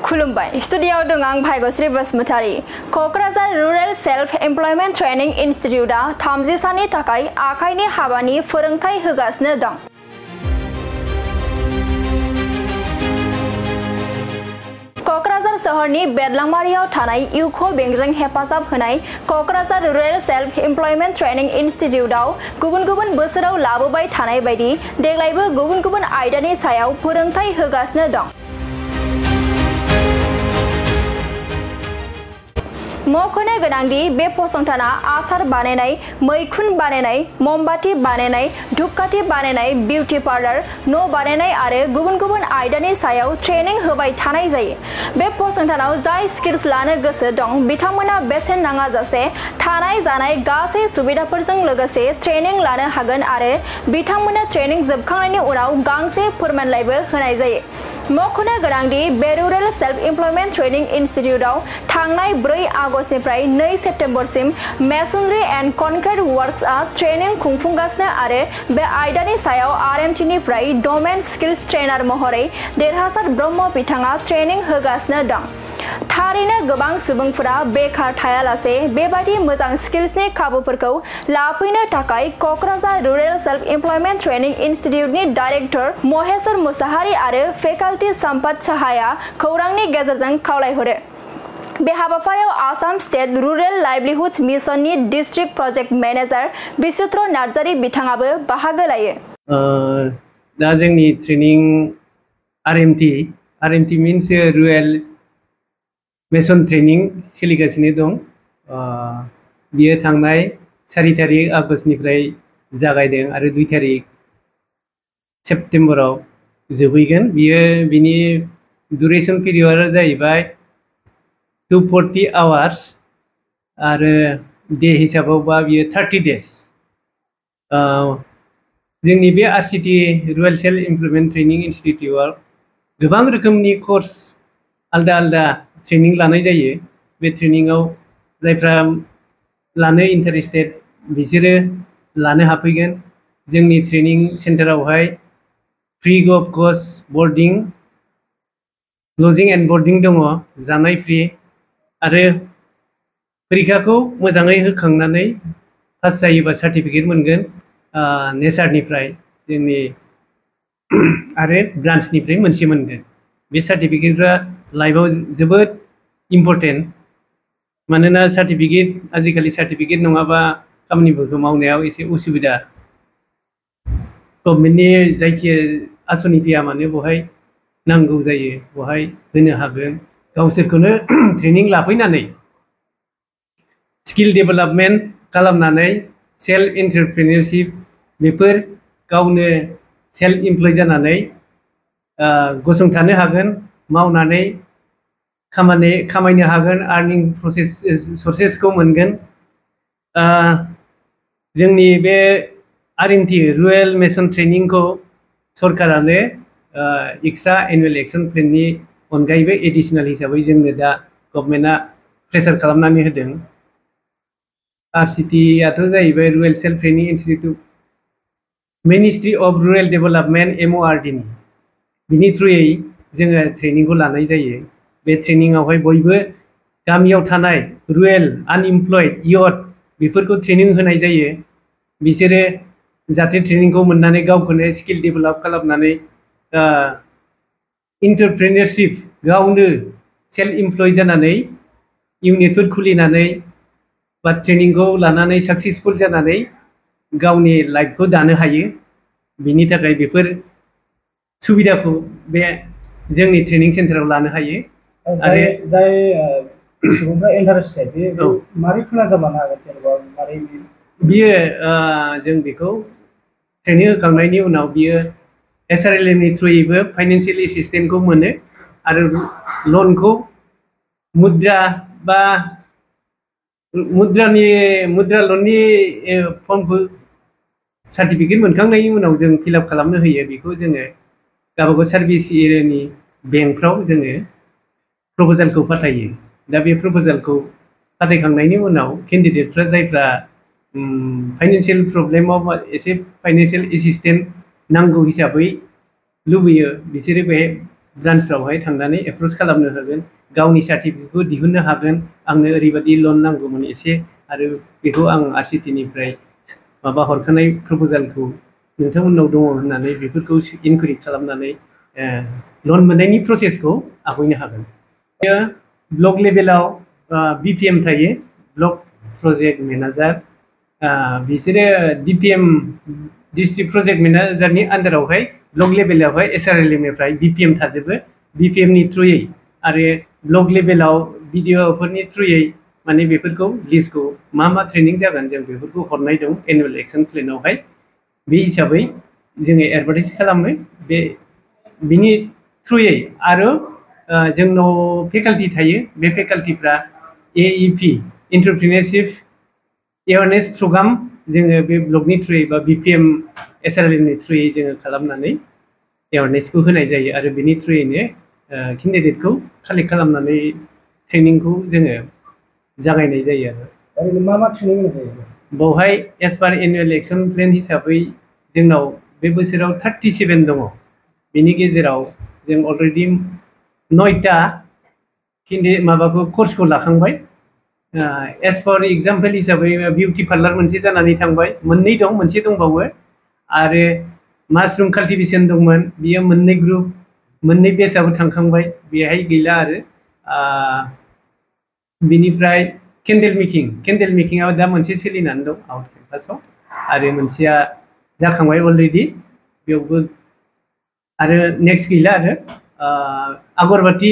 खुलुमबाय स्टुडियोआव दं आं Bhagyashree Basumatary Kokrajhar rural self employment training इन्स्टिट्यूटआ 30 साननि थाखाय आखाइनि हाबानि फोरोंथाय होगासिनो दं। कक्राझार सहरनि बेदलांबारियाव थानाय इउको बेंकजों हेफाजाब होनाय Kokrajhar rural self employment training इन्स्टिट्यूटआव गुबुन बोसोराव लाबोबाय थानाय बायदि देग्लायबो गुबुन आयदानि सायाव फोरोंथाय होगासिनो दं। मख'नो गोनांदि बे फसंथाना आसार बानायनाय, मैखुन बानायनाय, ममबाति बानायनाय, धुपकाथि बानायनाय, बिउटि पार्लर, न' बानायनाय आरो गुबुन आयदानि सायाव ट्रेनिं होबाय थानाय जायो। बे फसंथानाव जाय स्किल्स लानो गोसो दं बिथांमोना बेसेन नाङाजासे थानाय जानाय गासै सुबिदाफोरजों लोगोसे ट्रेनिं लानो हागोन आरो बिथांमोननो ट्रेनिं जोबखांनायनि उनाव गांसे फोरमानलाइबो होनाय जायो। मख'नो गोनांदि बे रुरेल सेल्फ एमप्लयमेन्ट ट्रेनिं इन्स्टिट्यूटआव थांनाय 4 आगस्तनिफ्राय 2 सेप्तेम्बरसिम मेसनरी एन्ड कनक्रिट वर्क्सआ ट्रेनिं खुंफुंगासिनो आरो बे आयदानि सायाव आरएमटिनिफ्राय डमेन स्किल्स ट्रेनार महरै देरहासार ब्रह्म बिथाङा ट्रेनिं होगासिनो दं। थारैनो गोबां सुबुंफोरा बेकार थायालासे बेबादि मोजां स्किल्सनि खाबुफोरखौ लाफैनो थाखाय Kokrajhar rural self employment training इन्स्टिट्यूटनि डाइरेक्टर महेश्वर मुसाहारि आरो फेकाल्टी सम्पत साहाया खौरांनि गेजेरजों खावलायहरो। बे हाबाफारियाव आसाम स्टेट रुरेल लाइभलिहुड्स मिशननि district project manager Bichitra Narzary बिथाङाबो बाहागो लायो। दा जोंनि training RMT means rural mason training सोलिगासिनो दं। बियो थांनाय 4 तारिख आगस्तनिफ्राय जागायदों आरो 2 तारिख सेप्तेम्बराव जोबहैगोन। बिनि दुरेसन पिरियडआ जाहैबाय 240 आवार्स आरो डे हिसाबावबा बियो 30 डेज। जोंनि बे RCT rural self employment training इन्स्टिट्यूटआव गोबां रोखोमनि कर्स आलदा ट्रेनिं लानाय जायो। बे ट्रेनिंआव जायफ्रा लानो इन्टारेस्टेड बिसोरो लानो हाफैगोन। जोंनि ट्रेनिं सेन्टारावहाय free of cost boarding, lodging and boarding दङ, जानाय फ्री आरो परिखाखौ मोजाङै होखांनानै पास जायोबा सार्टिफिकेट मोनगोन नेचारनिफ्राय जोंनि आरो ब्रान्चनिफ्राय मोनसे मोनगोन। बे सार्टिफिकेटफ्रा लाइफआव जोबोद इम्पर्टेन्ट, मानोना आजिखालि सार्टिफिकेट नङाबा खामानिफोरखौ मावनायाव एसे उसुबिदा। गभर्नमेन्टनि जायखिया आसनि फैया मानो बहाय नांगौ जायो, बहाय होनो हागोन। गावसोरखौनो ट्रेनिं लाफैनानै स्किल डेभेलपमेन्ट खालामनानै सेल्फ एन्टारप्रेनियरशिप बेफोर गावनो सेल्फ इमप्लय जानानै गसंथानो हागोन, मावनानै खामायनो हागोन, आर्निं सर्सेसखौ मोनगोन। जोंनि बे आरएमटि रुरेल मेसन ट्रेनिंखौ सरकारानो एक्सट्रा एनुवेल एक्सन प्लेननि अनगायैबो एडिशनेल हिसाबै जोंनो दा गभर्नमेन्टआ प्रेसार खालामनानै होदों। आरसीटीआथ' जाहैबाय rural self training institute ministry of rural development MORDनि बिनि थ्रुयै जोङो ट्रेनिंखौ लानाय जायो। बे ट्रेनिंआवहाय बयबो गामियाव थानाय रुरेल आनइमप्लयड इयथ बेफोरखौ ट्रेनिं होनाय जायो। बिसोरो जाहाथे ट्रेनिंखौ मोननानै गावखौनो स्किल डेभेलप खालामनानै एन्टारप्रेनियरशिप गावनो सेल्फ इमप्लय जानानै इउनिटफोर खुलिनानै बा ट्रेनिंखौ लानानै साक्सेसफुल जानानै गावनि लाइफखौ दानो हायो। बिनि थाखाय बेफोर सुबिदाखौ बे जोंनि ट्रेनिं सेन्टाराव लानो हायो। आरो जाय सुबुंफ्रा इन्टारेस्टेड बे मारै फोनांजाबलांनो हागोन, जेनेबा मारै बियो जों बेखौ ट्रेनिं होखांनायनि उनाव बियो SRLA नि थ्रुयैबो फाइनान्सियेल एसिस्टेन्टखौ मोनो आरो लनखौ मुद्रा लननि फर्मखौ सार्टिफिकेट मोनखांनायनि उनाव जों फिलआप खालामनो होयो। बेखौ जोङो गावबागाव सार्भिस एरियानि बेंकफ्राव जोङो प्रप'जालखौ फाथायो। दा बे प्रप'जालखौ फाथायखांनायनि उनाव केन्डिडेटफ्रा जायफ्रा फाइनान्सियेल प्रब्लेमाव एसे फाइनान्सियेल एसिस्टेन्ट नांगौ हिसाबै लुबैयो बिसोरो बे ब्रान्चफ्रावहाय थांनानै एप्रोच खालामनो हागोन गावनि सार्टिफिकेटखौ दिहुननो हागोन आंनो ओरैबायदि लन नांगौमोन एसे आरो बेखौ आं RCT निफ्राय माबा हरखानाय प्रप'जालखौ नोंथांमोननाव दङ होननानै बेफोरखौ इनकुइरि खालामनानै लन मोननायनि प्रसेसखौ आवगायनो हागोन। ब्लक लेभेलाव BPM थायो ब्लक प्रजेक्ट मेनेजार बिसोरो DPM डिस्ट्रिक्ट प्रजेक्ट मेनेजारनि आन्दारावहाय ब्लक लेभेलावहाय SRLM निफ्राय BPM थाजोबो BPM नि थ्रुयै आरो ब्लक लेभेलाव BDO फोरनि थ्रुयै माने बेफोरखौ लिस्टखौ मा ट्रेनिं जागोन जों बेफोरखौ हरनाय दं एनुवेल एक्सन प्लेनावहाय बे हिसाबै जोङो एडभार्टाइज खालामो बिनि थ्रुयै आरो जोंनाव फेकाल्टि थायो बे फेकाल्टिफ्रा AEP एन्टारप्रिनियरशिप एवारनेस प्रग्राम जोङो बे ब्लकनि थ्रुयै बा BPM SRLM नि थ्रुयै जोङो खालामनानै एवारनेसखौ होनाय जायो आरो बिनि थ्रुयैनो केन्डिडेटखौ कालेक्ट खालामनानै ट्रेनिंखौ जोङो जागायनाय जायो आरो ओरैनो मा ट्रेनिं होनाय जायो बावहाय एज पार एनुवेल एक्सन प्लेन हिसाबै जोंनाव बे बोसोराव 37 दङ बिनि गेजेराव जों अलरेडि 9टा माबाखौ कर्सखौ लाखांबाय एज पार एग्जाम्पल हिसाबै बिउटि पार्लार मोनसे जानानै थांबाय मोननै दं मोनसे दंबावो आरो मासरुम काल्टिभेशन दंमोन बियो मोननै ग्रुप मोननै बेचआबो थांखांबाय बेहाय गैला आरो बिनिफ्राय केन्डेल मेकिंआव दा मोनसे सोलिनानै दं आउट केम्पासाव आरो मोनसेया जाखांबाय अलरेडि बेयावबो आरो नेक्स्ट गैला आरो आगरबाती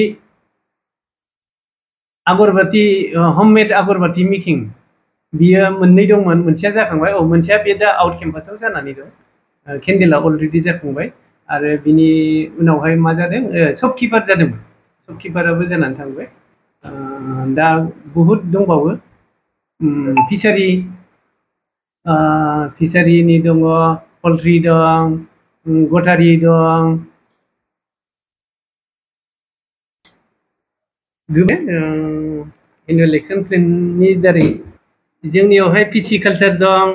हममेड आगरबाती मेकिं बियो मोननै दंमोन मोनसेया जाखांबाय मोनसेया बे दा आउट केम्पासाव जानानै दं केन्डेला अलरेडि जाखांबाय आरो बिनि उनावहाय मा जादों शपकिपार जादोंमोन शपकिपाराबो जानानै थांबाय दा बहुद दंबावो फिसारिनि दङ पल्ट्रि दं गटारि दं एनुवेल एक्सन प्लेननि दारै जोंनियावहाय पिसिकालचार दं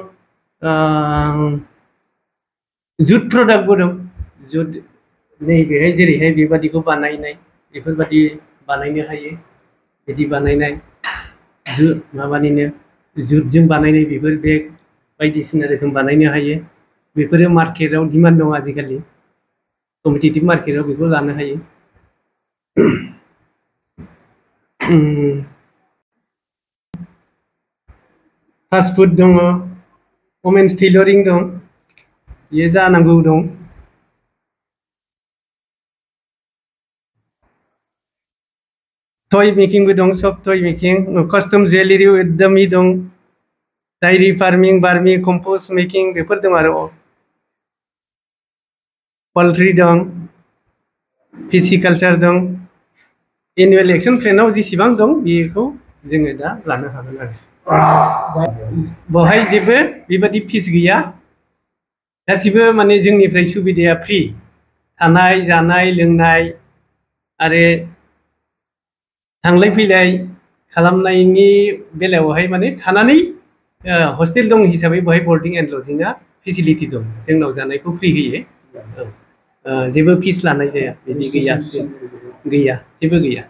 जुट प्रडाक्टबो दं जुट नैबेहाय जेरैहाय बेबादिखौ बानायनाय बेफोरबादि बानायनो हायो बिदि बानायनाय माबानिनो जुटजों बानायनाय बेफोर बेग बायदिसिना रोखोम बानायनो हायो बेफोरो मार्केटाव डिमान्ड दं आजिखालि कम्पिटिटिभ मार्केटाव बेखौ लानो हायो फास्ट फुड दङ वमेन्स टेलरिं दं बेयो जानांगौ दं टय मेकिंबो दं सब toy making custom jewellery with dummy दं dairy farming vermicompost making बेफोर दं आरो पल्ट्रि दं पिसिकालचार दं एनुवेल एक्सन प्लेनाव जेसेबां दं बेखौ जोङो दा लानो हागोन आरो बावहाय जेबो बेबादि फिस गैया गासिबो माने जोंनिफ्राय सुबिदाया फ्रि थानाय जानाय लोंनाय आरो थांलाय फैलाय खालामनायनि बेलायावहाय माने थानानै हस्टेल दं हिसाबै बेवहाय बर्डिं एन्ड लजिंआ फेसिलिटि दं जोंनाव जानायखौ फ्रि होयो जेबो फिस लानाय जाया बिदि गैया जेबो गैया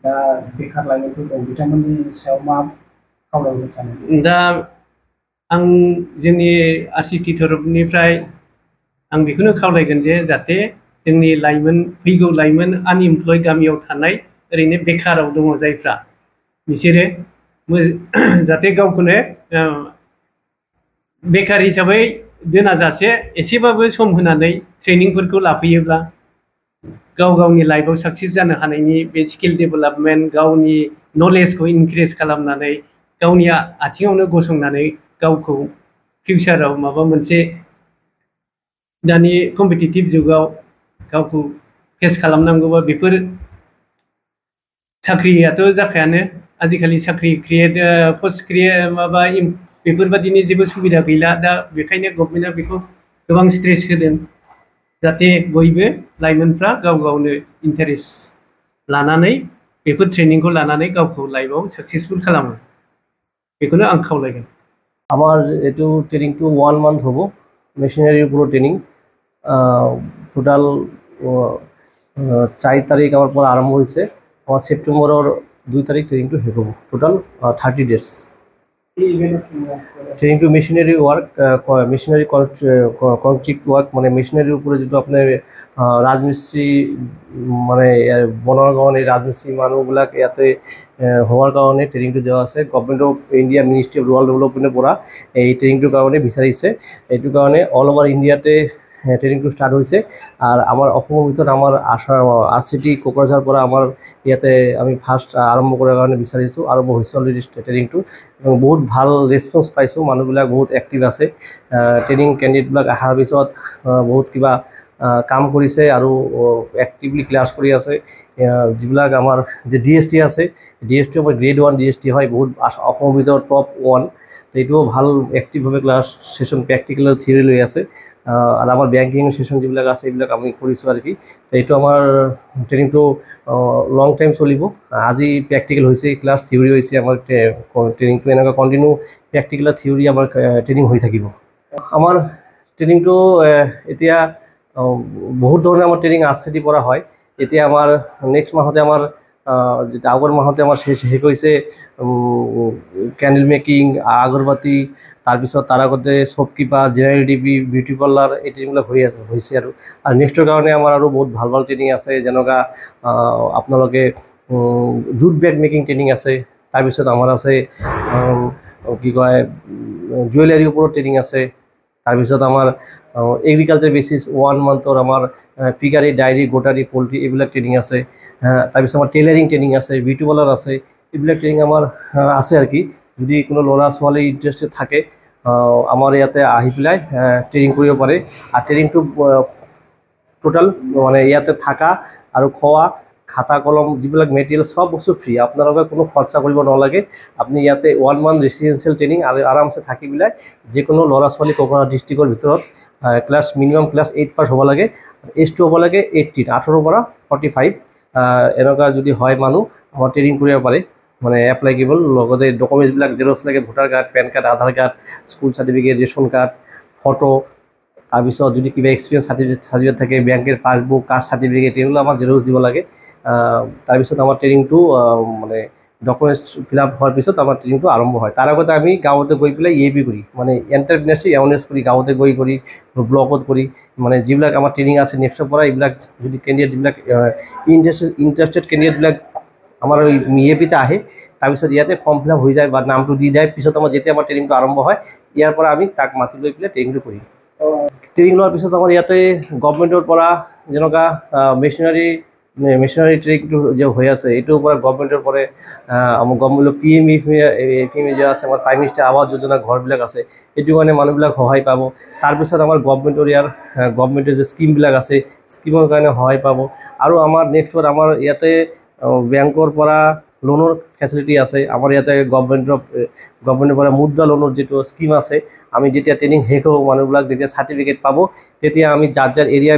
दा बेखार लाइमोनफोर दं बिथांमोननि सायाव मा खावलायनो सानो दा आं जोंनि RCT तरफनिफ्राय आं बेखौनो खावलायगोन जे जाहाथे जोंनि लाइमोन फैगौ लाइमोन आनइमप्लय गामियाव थानाय ओरैनो बेखाराव दङ जायफ्रा बिसोरो जाहाथे गावखौनो बेकार हिसाबै दोनाजासे एसेबाबो सम होनानै ट्रेनिंफोरखौ लाफैयोब्ला गावनि लाइफआव साक्सेस जानो हानायनि बे स्किल डेभेलपमेन्ट गावनि नलेजखौ इनक्रिज खालामनानै गावनि आथिङावनो गसंनानै गावखौ फिउचाराव माबा मोनसे दानि कम्पिटिटिभ जुगाव गावखौ फेस खालामनांगौबा बेफोर साख्रियाथ' जाखायानो आजिखालि साख्रि क्रिएट पस्ट क्रिएट माबा बेफोरबादिनि जेबो सुबिदा गैला दा बेखायनो गभर्नमेन्टआ बेखौ गोबां स्ट्रेस होदों जाहाथे बयबो लाइमोनफ्रा गावनो इन्टारेस्ट लानानै बेफोर ट्रेनिंखौ लानानै गावखौ लाइफआव साक्सेसफुल खालामो बेखौनो आं खावलायगोन আমার এইটো ট্রেনিংটো 1 মান্থ হ'ব মেচিনারির উপর ট্রেনিং টোটাল 4 তাৰিখ আমাৰ পৰা আৰম্ভ হৈছে আমাৰ ছেপ্টেম্বৰৰ 2 তাৰিখ ট্ৰেইনিংটো শেষ হ'ব total 30 days training to machinery work machinery contract work মানে মেশিনারির উপরে যেটা আপনার রাজমিস্ত্রি মানে বনার কারণে রাজমিস্ত্রি মানুহবিলাক ইয়াতে হওয়ার কারণে ট্রেনিংটো দেওয়া আছে government of India ministry of rural ডেভেলপমেন্টের পৰা এই ট্রেনিংটোৰ কাৰণে বিচাৰিছে এইটো কাৰণে অল ওভার ইন্ডিয়াতে ট্রেনিংটো স্টার্ট হয়েছে আর আমার অসমৰ ভিতৰত আমার RCT কোকৰাঝাৰ পৰা আমার ইয়াতে আমি ফার্স্ট আরম্ভ করার কারণে বিচাৰিছোঁ আরম্ভ হৈছে অলরেডি ট্রেনিংটো এবং বহুত ভাল রেসপন্স পাইছোঁ মানুহবিলাক বহুত এক্টিভ আছে ট্রেনিং ক্যান্ডিডেটবিলাক অহাৰ পিছত বহুত কিবা কাম কৰিছে আৰু এক্টিভলি ক্লাছ কৰি আছে যিবিলাক আমাৰ যে DST আছে DST আমাৰ গ্ৰেড 1 DST হয় বহুত অসমৰ ভিতৰত টপ 1 এইটোও ভাল এক্টিভভাৱে ক্লাছ সেশন প্র্যাকটিক্যাল থিওরি লৈ আছে আর আমার ব্যাংকিং সেশন যেবিলাক আছে এইবিলাক আমি কৰিছোঁ আর কি এইটো আমাৰ ট্রেনিংটো লং টাইম চলিব আজি প্র্যাকটিক্যাল হৈছে ক্লাছ থিওরি হৈছে আমাৰ ট্রেনিংটো এনেকা কন্টিনিউ প্র্যাকটিক্যাল থিওরি আমাৰ ট্রেনিং হৈ থাকিব আমাৰ ট্রেনিংটো এতিয়া বহুত ধৰণৰ আমাৰ ট্রেনিং RCT পৰা হয় এতিয়া আমাৰ নেক্সট মাহতে আমাৰ যেটা আগৰ মাহতে আমাৰ শেষ হৈছে ক্যান্ডেল মেকিং আগৰবাতি তাৰপিছত তাৰ আগতে শপকিপাৰ জেনাৰেল ডিপি বিউটি পাৰ্লাৰ এই ট্ৰেইনিংবিলাক হৈছে আৰু নেক্সটৰ কাৰণে আমাৰ আৰু বহুত ভাল ভাল ট্ৰেইনিং আছে যেনেকা আপোনালোকে জুট বেগ মেকিং ট্ৰেইনিং আছে তাৰপিছত আমাৰ আছে কি কয় জুৱেলাৰীৰ ওপৰত ট্ৰেইনিং আছে তাৰপিছত আমাৰ এগ্ৰিকালচাৰ বেচিছ 1 মান্থৰ আমাৰ পিগাৰী ডায়েৰী গোটাৰী পোল্ট্ৰি এইবিলাক ট্ৰেইনিং আছে তাৰপিছত আমাৰ টেইলাৰিং ট্ৰেইনিং আছে বিউটি পাৰ্লাৰ আছে এইবিলাক ট্ৰেইনিং আমাৰ আছে আর কি যদি কোনো ল'ৰা ছোৱালী ইন্টারেস্টেড থাকে আমাৰ ইয়াতে আহি পেলাই ট্রেনিং কৰিব পাৰে আর ট্রেনিংটো টোটাল মানে ইয়াতে থাকা আৰু খোৱা খাতা কলম যিবিলাক মেটেৰিয়েল সব বস্তু ফ্ৰী আপোনালোকে কোনো খৰচা কৰিব নালাগে আপুনি ইয়াতে 1 মান্থ রেসিডেন্সিয়াল ট্রেনিং আৰু আৰামছে থাকি পেলাই যে কোনো ল'ৰা ছোৱালী কোকৰাঝাৰ ডিস্ট্ৰিক্টৰ ভিতৰত ক্লাছ মিনিমাম ক্লাছ 8 পাস হ'ব লাগে এজটো হ'ব লাগে 18 পৰা 45 এনেকা যদি হয় মানুহ আমাৰ ট্রেনিং কৰিব পাৰে মানে এপ্লাইকেবল লগতে ডকুমেন্টসবিলাক জেৰক্স লাগে voter card PAN card Aadhaar card school certificate ration card photo তাৰপিছত যদি কিবা এক্সপিৰিয়েন্স সার্টিফিকেট থাকে ব্যাংকের পাসবুক কাস্ট সার্টিফিকেট এগুলো আমার জেরক্স দিব লাগে তাৰপিছত আমাৰ ট্রেনিংটো মানে ডকুমেন্টস ফিল আপ হওয়ার পিছত আমার ট্রেনিংটো আরম্ভ হয় তার আগতে আমি গাঁৱতে গৈ পেলাই EAP করি মানে এন্টারপ্রেনারশিপ অ্যাওয়ারনেস করি গাঁৱতে গৈ করি ব্লকত করি মানে যিবিলাক আমার ট্রেনিং আছে নেক্সটৰ পৰা এইবিলাক যদি ক্যান্ডিডেট যিবিলাক ইন্টারেস্টেড ক্যান্ডিডেটবিলাক আমার ওই EAPতে আহে তাৰপিছত ইয়াতে ফর্ম ফিল আপ হৈ যায় বা নামটো দি যায় পিছত আমাৰ যেতিয়া আমাৰ ট্রেনিংটো আৰম্ভ হয় ইয়াৰ পৰা আমি তাক মাতি লৈ পেলাই ট্রেনিংটো কৰিম ট্রেনিং লোৱাৰ পিছত আমাৰ ইয়াতে গভৰ্নমেন্টৰ পৰা যেনেকা মেশিনারি ট্রেনিংটো যে হৈ আছে এইটোৰ পৰা গভৰ্নমেন্টৰ পৰা আমাৰ গভৰ্নমেন্টৰ PME যে আছে আমাৰ প্ৰাইম মিনিষ্টাৰ আৱাস যোজনা ঘৰবিলাক আছে এইটো কাৰণে মানুহবিলাক সহায় পাব তাৰপিছত আমাৰ গভৰ্নমেন্টৰ ইয়াৰ গভৰ্নমেন্টৰ যে স্কিমবিলাক আছে স্কিমৰ কাৰণে সহায় পাব আৰু আমাৰ নেক্সট আমাৰ ইয়াতে ব্যাংকৰ পৰা লোনৰ ফেসিলিটি আছে আমাৰ ইয়াতে গভৰ্নমেন্টৰ পৰা মুদ্ৰা লোনৰ যেটো স্কিম আছে আমি যেতিয়া ট্রেনিং শেষ হ'ব মানুহবিলাক যেতিয়া সার্টিফিকেট পাব তেতিয়া আমি যাৰ যাৰ এৰিয়া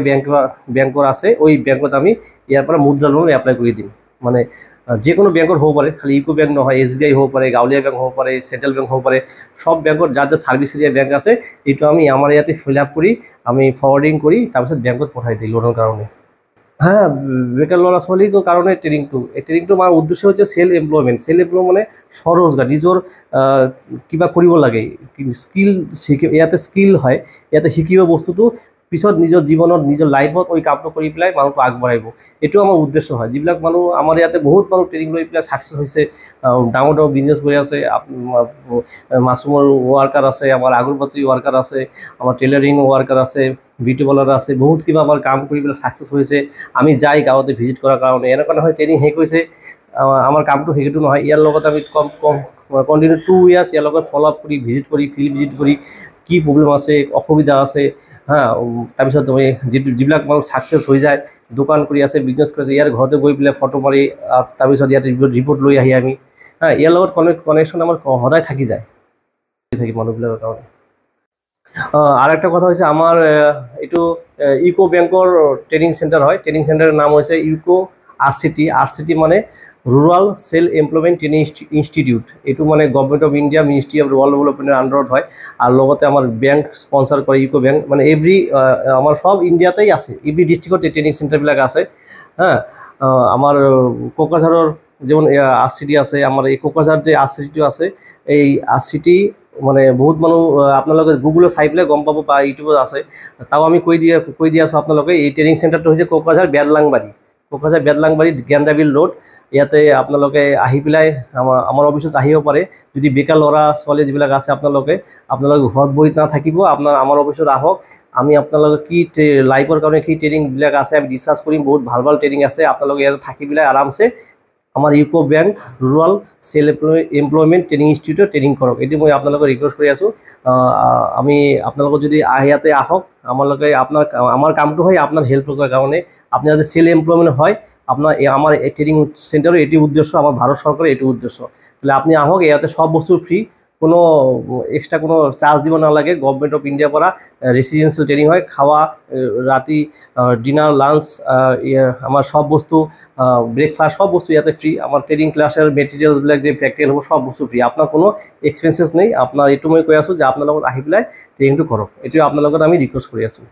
ব্যাংকৰ আছে ওই ব্যাংকত আমি ইয়াৰ পৰা মুদ্ৰা লোন এপ্লাই কৰি দিম মানে যে কোনো ব্যাংকৰ হ'ব পাৰে খালি ইউকো ব্যাংক নহয় SBI হ'ব পাৰে গাঁৱলীয়া ব্যাংক হ'ব পাৰে সেন্ট্রাল ব্যাংক হ'ব পাৰে সব ব্যাংকৰ যাৰ যাৰ সার্ভিস এরিয়া ব্যাংক আছে এইটো আমি আমাৰ ইয়াতে ফিল আপ কৰি আমি ফরওয়ার্ডিং কৰি তাৰপিছত ব্যাংকত পঠাই দিই লোনৰ কাৰণে হ্যাঁ বেকার ল'ৰা ছোৱালীৰ কাৰণে ট্রেনিংটো আমাৰ উদ্দেশ্য হৈছে সেল্ফ এমপ্লয়মেন্ট মানে স্বৰোজগাৰ নিজৰ কিবা কৰিব লাগে স্কিল ইয়াতে স্কিল হয় ইয়াতে শিকিব বস্তুটো পিছত নিজৰ জীৱনত নিজৰ লাইফত ওই কামটো কৰি পেলাই মানুহটো আগবঢ়াইব এইটো আমাৰ উদ্দেশ্য হয় যিবিলাক মানুহ আমাৰ ইয়াতে বহুত মানুহ ট্রেনিং লৈ পেলাই সাকসেস হৈছে ডাঙৰ ডাঙৰ বিজনেস কৰি আছে মাছৰুমৰ ওয়ার্কার আছে আমাৰ আগৰবাতি ওয়ার্কার আছে আমাৰ টেইলারিং ওয়ার্কার আছে বিউটি পার্লার আছে বহুত কিবা আমাৰ কাম কৰি পেলাই সাকসেস হৈছে আমি যাই গাঁৱতে ভিজিট কৰাৰ কাৰণে এনেকুৱা নহয় ট্রেনিং শেষ হৈছে আমাৰ কামটো সেইটো নহয় ইয়াৰ লগত আমি কন্টিনিউ 2 ইয়ার্স ইয়াৰ লগত ফলো আপ কৰি ভিজিট কৰি ফিল্ড ভিজিট কৰি কি প্রবলেম আছে অসুবিধা আছে হ্যাঁ তাৰপিছত তুমি যিবিলাক মানুহ সাকসেস হৈ যায় দোকান কৰি আছে বিজনেস কৰি আছে ইয়াৰ ঘৰতে গৈ পেলাই ফটো মাৰি তাৰপিছত ইয়াতে ৰিপোর্ট লৈ আহি আমি হ্যাঁ ইয়াৰ লগত কানেকশন আমাৰ সদায় থাকি যায় মানুহবিলাকৰ কাৰণে আর একটা কথা হৈছে আমাৰ এইটো ইউকো ব্যাংকৰ ট্রেনিং সেন্টার হয় ট্রেনিং সেন্টারের নাম হৈছে ইউকো RCT মানে rural self employment training institute एटू माने government of India ministry of rural डेवलपमेंटर आन्डारत है और लगते आमार बैंक स्पन्सर करे इको बैंक माने एव्री आमार सब इंडियातेई आछे एव्री डिस्ट्रिक्टते ट्रेनिंग सेंटारबिलाक आछे हाँ आमार कोकराझारर जेमन आरसीटी आछे आमार এই কোকরাঝার যে आरसीटी আছে এই आरसीटी মানে বহুত মানুষ আপনাদের গুগলে চাই পেলাই গম পাব বা ইউটিউবত আছে তাও আমি কৈ দিয়ে আছো আপনাদের এই ট্রেনিং সেন্টারটা হচ্ছে কোকরাঝার বেদলাংবাড়ি কোকরাঝার বেদলাংবাড়ি গ্যান্ডাবিল রোড ইয়াতে আপনাদের আহি পেলাই আমার অফিসত আহিব পাৰে যদি বেকাৰ ল'ৰা ছোৱালী যিবিলাক আছে আপোনালোকে ঘৰত বহি না থাকিব আমাৰ অফিসত আহক আমি আপোনালোকে কি লাইফৰ কাৰণে কি ট্ৰেনিং বিলাক আছে আমি ডিসকাস কৰিম বহুত ভাল ভাল ট্ৰেনিং আছে আপোনালোকে ইয়াতে থাকি পেলাই আৰামছে আমার UCO bank rural self employment training ইনস্টিটিউটত ট্রেনিং করক এটি মই আপনাদের রিকোয়েস্ট করে আছো আমি আপনাদের যদি ইয়াতে আহক আমার কামটো হয় আপনার হেল্প করার কারণে আপনি যদি সেল্ফ এমপ্লয়মেন্ট হয় আপনার আমার ট্রেনিং সেন্টারে এটি উদ্দেশ্য আমার ভারত সরকারের এটি উদ্দেশ্য তাহলে আপনি আহক ইয়াতে সব বস্তু ফ্রি কোনো এক্সট্রা কোনো চার্জ দিব না লাগে গভর্নমেন্ট অফ ইন্ডিয়া পৰা রেসিডেন্সিয়াল ট্রেনিং হয় খাওয়া রাতি ডিনার লাঞ্চ আমার সব বস্তু ব্রেকফাস্ট সব বস্তু ইয়াতে ফ্রি আমার ট্রেনিং ক্লাসের মেটেরিয়ালসবিলাক যে প্র্যাকটিক্যাল হ'ব সব বস্তু ফ্রি আপনার কোনো এক্সপেন্সেস নেই আপনার এটু মই কৈ আছো যে আপনার লগত আহি পেলাই ট্রেনিংটো কৰক এটু আপনার লগত আমি রিকোয়েস্ট কৰি আছো